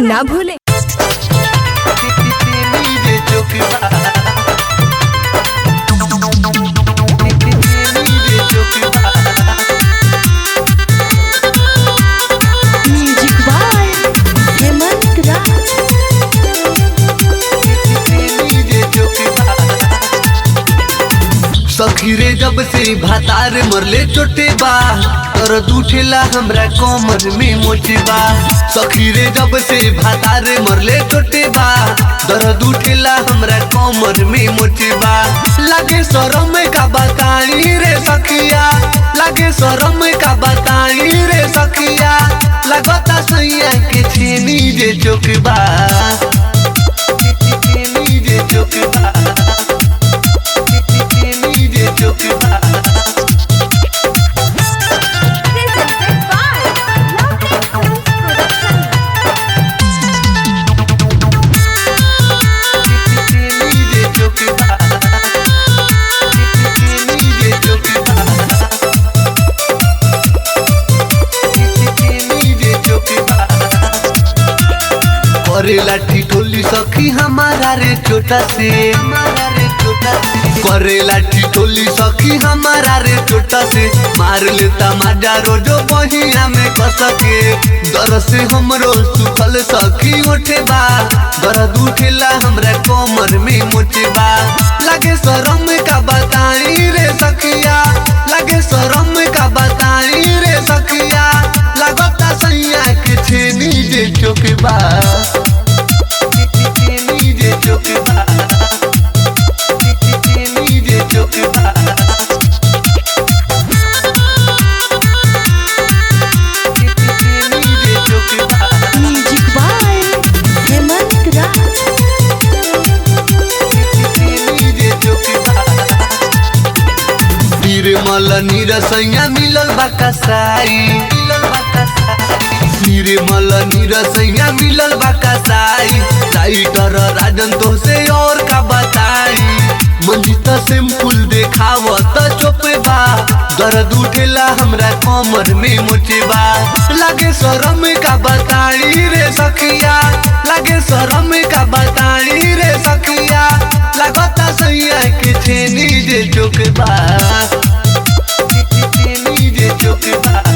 ना भूलें। सखी रे जब से भातार मरले चोटे बा दर्द उठेला हमरा कमर में मोचे बा। सखी रे जब से भातार मरले चोटे बा दर्द उठेला हमरा कमर में मोचे बा। लागे शरम का बताई रे सखिया, लागे शरम का बताई रे सखिया, लगता सैया के छेनी जे चोकबा, छेनी जे चोकबा। करेला ठिठोली सखी हमारा रे छोटा से, हमारा रे छोटा से। करेला ठिठोली सखी हमारा रे छोटा से, मार लेता माजा रोजो बहिया में कसके। दर से हमरो सुखल सखी उठे बा, दर्द उठेला हमरा कमर में मोचे बा। लागे शरम का बताई रे सखिया, लागे शरम का बताई रे सखिया, लगता सैया के छेनी जे चोकबा। निर्मल निरसैया मिलल बाकसाई, निर्मल निरसैया मिलल बाकसाई। टाइटर राजन तो से और का बताई, मंजिता सिंपल देखावत चोपे बा, दर्द उठेला हमरा कमर में मोचे बा। लागे शरम का बताई रे सखिया, लागे शरम का बताई रे सखिया, लगता सैया के छेनी जे चोकबा, छेनी जे चोकबा।